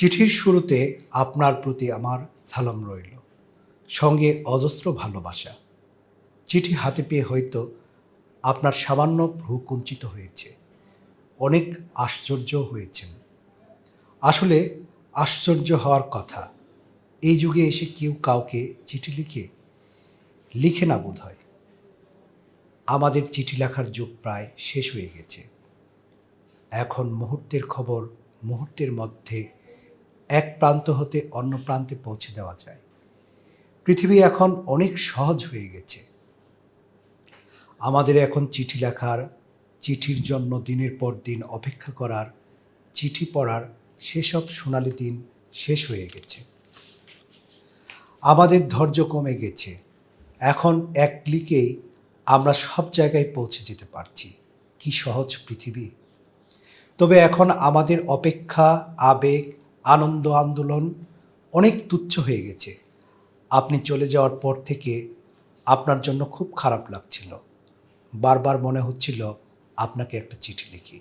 চিঠির শুরুতে আপনার প্রতি আমার সালাম রইল, সঙ্গে অজস্র ভালোবাসা। চিঠি হাতে পেয়ে হয়তো আপনার সামান্য ভ্রু কুঞ্চিত হয়েছে, অনেক আশ্চর্য হয়েছেন। আসলে আশ্চর্য হওয়ার কথা। এই যুগে এসে কেউ কাউকে চিঠি লিখে না বোধ হয়। আমাদের চিঠি লেখার যুগ প্রায় শেষ হয়ে গেছে। এখন মুহূর্তের খবর মুহূর্তের মধ্যে এক প্রান্ত হতে অন্য প্রান্তে পৌঁছে দেওয়া যায়। পৃথিবী এখন অনেক সহজ হয়ে গেছে। আমাদের এখন চিঠি লেখার, চিঠির জন্য দিনের পর দিন অপেক্ষা করার, চিঠি পড়ার সেসব সোনালি দিন শেষ হয়ে গেছে। আমাদের ধৈর্য কমে গেছে। এখন এক ক্লিকেই আমরা সব জায়গায় পৌঁছে যেতে পারছি। কি সহজ পৃথিবী! তবে এখন আমাদের অপেক্ষা, আবেগ, আনন্দ, আন্দোলন অনেক তুচ্ছ হয়ে গেছে। আপনি চলে যাওয়ার পর থেকে আপনার জন্য খুব খারাপ লাগছিল। বারবার মনে হচ্ছিল আপনাকে একটা চিঠি লিখি।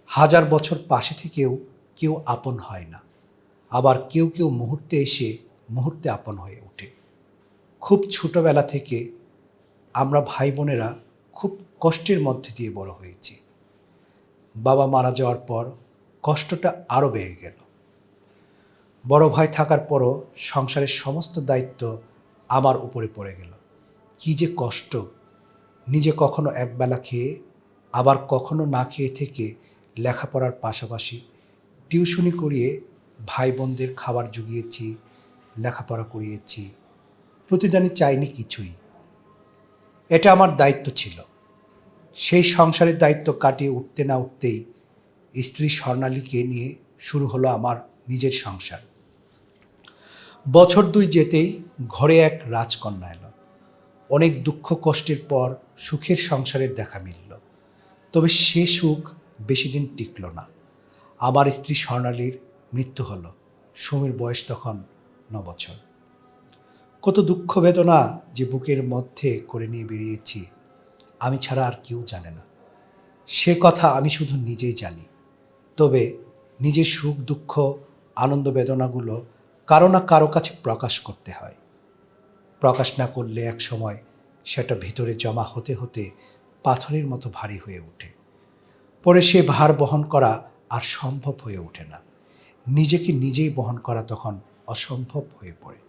হাজার বছর পাশে থেকেও কেউ আপন হয় না। আবার কেউ কেউ মুহূর্তে এসে মুহূর্তে আপন হয়ে ওঠে। খুব ছোটবেলা থেকে আমরা ভাই বোনেরা খুব কষ্টের মধ্যে দিয়ে বড় হয়েছি। বাবা মারা যাওয়ার পর কষ্টটা আরও বেড়ে গেল। বড় ভাই থাকার পরও সংসারের সমস্ত দায়িত্ব আমার উপরে পড়ে গেল। কি যে কষ্ট! নিজে কখনো একবেলা খেয়ে আবার কখনো না খেয়ে থেকে লেখাপড়ার পাশাপাশি টিউশনি করিয়ে ভাই বোনদের খাবার জুগিয়েছি, লেখাপড়া করিয়েছি। প্রতিদানে চাইনি কিছুই। এটা আমার দায়িত্ব ছিল। সেই সংসারের দায়িত্ব কাটিয়ে উঠতে না উঠতেই স্ত্রী স্বর্ণালীকে নিয়ে শুরু হলো আমার নিজের সংসার। বছর দুই যেতেই ঘরে এক রাজকন্যা এলো। অনেক দুঃখ কষ্টের পর সুখের সংসারের দেখা মিলল। তবে সে সুখ বেশি দিন টিকল না। আমার স্ত্রী স্বর্ণালীর মৃত্যু হলো। সুমির বয়স তখন 9 বছর। কত দুঃখ বেদনা যে বুকের মধ্যে করে নিয়ে বেরিয়েছি, আমি ছাড়া আর কেউ জানে না। সে কথা আমি শুধু নিজেই জানি। তবে নিজের সুখ দুঃখ আনন্দ বেদনাগুলো কারো না কারো কাছে প্রকাশ করতে হয়। প্রকাশ না করলে এক সময় সেটা ভিতরে জমা হতে হতে পাথরের মতো ভারী হয়ে ওঠে। পরে সে ভার বহন করা আর সম্ভব হয়ে ওঠে না। নিজেকে নিজেই বহন করা তখন অসম্ভব হয়ে পড়ে।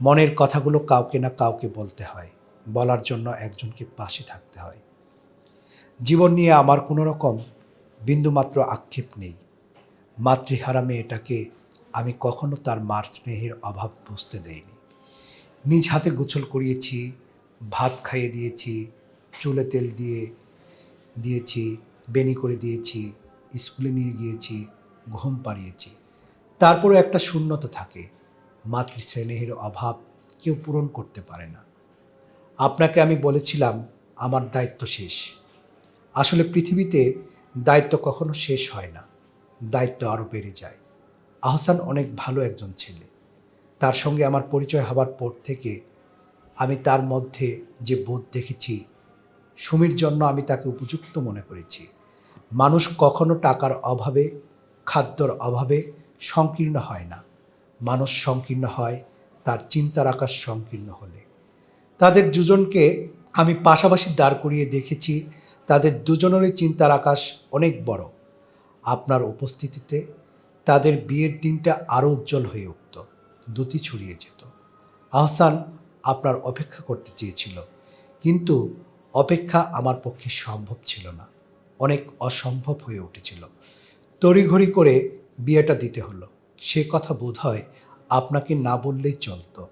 মনের কথাগুলো কাউকে না কাউকে বলতে হয়। বলার জন্য একজনকে পাশে থাকতে হয়। জীবন নিয়ে আমার কোনো রকম বিন্দুমাত্র আক্ষেপ নেই। মাতৃহারা মেয়েটাকে আমি কখনো তার মার স্নেহের অভাব বুঝতে দেইনি। নিজ হাতে গোসল করিয়েছি, ভাত খাইয়ে দিয়েছি, চুলে তেল দিয়েছি, বেনি করে দিয়েছি, স্কুলে নিয়ে গিয়েছি, ঘুম পাড়িয়েছি। তারপরও একটা শূন্যতা থাকে। মাতৃস্নেহের অভাব কেউ পূরণ করতে পারে না। আপনাকে আমি বলেছিলাম আমার দায়িত্ব শেষ। আসলে পৃথিবীতে দায়িত্ব কখনো শেষ হয় না, দায়িত্ব আরও বেড়ে যায়। আহসান অনেক ভালো একজন ছেলে। তার সঙ্গে আমার পরিচয় হবার পর থেকে আমি তার মধ্যে যে বোধ দেখেছি, সুমির জন্য আমি তাকে উপযুক্ত মনে করেছি। মানুষ কখনো টাকার অভাবে, খাদ্যর অভাবে সংকীর্ণ হয় না। মানুষ সংকীর্ণ হয় তার চিন্তার আকাশ সংকীর্ণ হলে। তাদের দুজনকে আমি পাশাপাশি দাঁড় করিয়ে দেখেছি। তাদের দুজনেরই চিন্তার আকাশ অনেক বড়। আপনার উপস্থিতিতে তাদের বিয়ের দিনটা আরও উজ্জ্বল হয়ে উঠত, দ্যুতি ছড়িয়ে যেত। আহসান আপনার অপেক্ষা করতে চেয়েছিল, কিন্তু অপেক্ষা আমার পক্ষে সম্ভব ছিল না। অনেক অসম্ভব হয়ে উঠেছিল। তড়িঘড়ি করে বিয়েটা দিতে হলো। সে কথা বোধহয় আপনাকে না বললেই চলতো।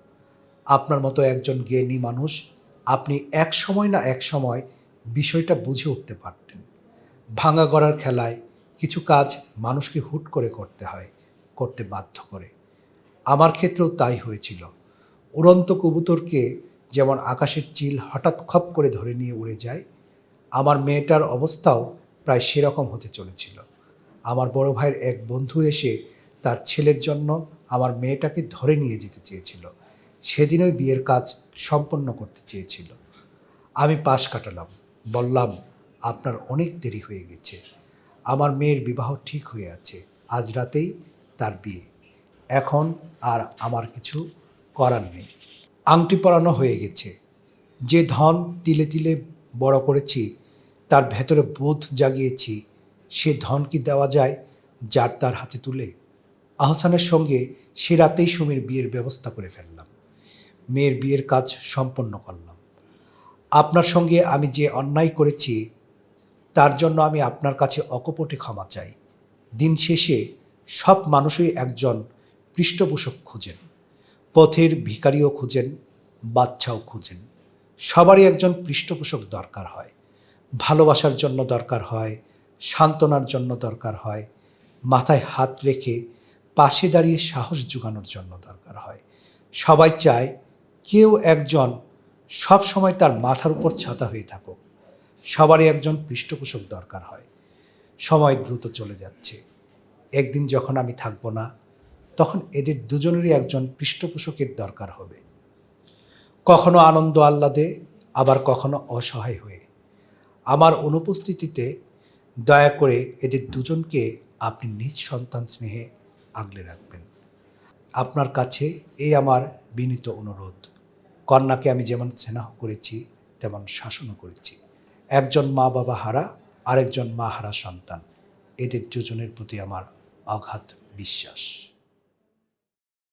আপনার মতো একজন জ্ঞানী মানুষ, আপনি এক সময় না এক সময় বিষয়টা বুঝে উঠতে পারতেন। ভাঙা গড়ার খেলায় কিছু কাজ মানুষকে হুট করে করতে হয়, করতে বাধ্য করে। আমার ক্ষেত্রেও তাই হয়েছিল। উড়ন্ত কবুতরকে যেমন আকাশের চিল হঠাৎ খপ করে ধরে নিয়ে উড়ে যায়, আমার মেয়েটার অবস্থাও প্রায় সেরকম হতে চলেছিল। আমার বড় ভাইয়ের এক বন্ধু এসে তার ছেলের জন্য আমার মেয়েটাকে ধরে নিয়ে যেতে চেয়েছিল। সেদিনই বিয়ের কাজ সম্পন্ন করতে চেয়েছিল। আমি পাশ কাটালাম, বললাম আপনার অনেক দেরি হয়ে গেছে। আমার মেয়ের বিবাহ ঠিক হয়ে আছে, আজ রাতেই তার বিয়ে। এখন আর আমার কিছু করার নেই। আংটি পরানো হয়ে গেছে। যে ধন তিলে তিলে বড় করেছি, তার ভেতরে বোধ জাগিয়েছি, সে ধন কি দেওয়া যায় যার তার হাতে তুলে? আহসানের সঙ্গে সে রাতেই সুমির বিয়ের ব্যবস্থা করে ফেললাম। মেয়ের বিয়ের কাজ সম্পন্ন করলাম। আপনার সঙ্গে আমি যে অন্যায় করেছি তার জন্য আমি আপনার কাছে অকপটে ক্ষমা চাই। দিন শেষে সব মানুষই একজন পৃষ্ঠপোষক খোঁজেন, পথের ভিখারিও খুঁজেন, বাচ্চাও খুঁজেন। সবারই একজন পৃষ্ঠপোষক দরকার হয়। ভালোবাসার জন্য দরকার হয়, সান্ত্বনার জন্য দরকার হয়, মাথায় হাত রেখে পাশে দাঁড়িয়ে সাহস জোগানোর জন্য দরকার হয়। সবাই চায় কেউ একজন সব সময় তার মাথার উপর ছাতা হয়ে থাকুক। সবারই একজন পৃষ্ঠপোষক দরকার হয়। সময় দ্রুত চলে যাচ্ছে। একদিন যখন আমি থাকবো না, তখন এদের দুজনেরই একজন পৃষ্ঠপোষকের দরকার হবে। কখনো আনন্দ আহ্লাদে, আবার কখনো অসহায় হয়ে। আমার অনুপস্থিতিতে দয়া করে এদের দুজনকে আপনি নিজ সন্তান স্নেহে আগলে রাখবেন। আপনার কাছে এই আমার বিনীত অনুরোধ। কন্যাকে আমি যেমন স্নেহ করেছি, তেমন শাসনও করেছি। একজন মা বাবা হারা, আরেকজন মা হারা সন্তান, এদের দুজনের প্রতি আমার অগাধ বিশ্বাস।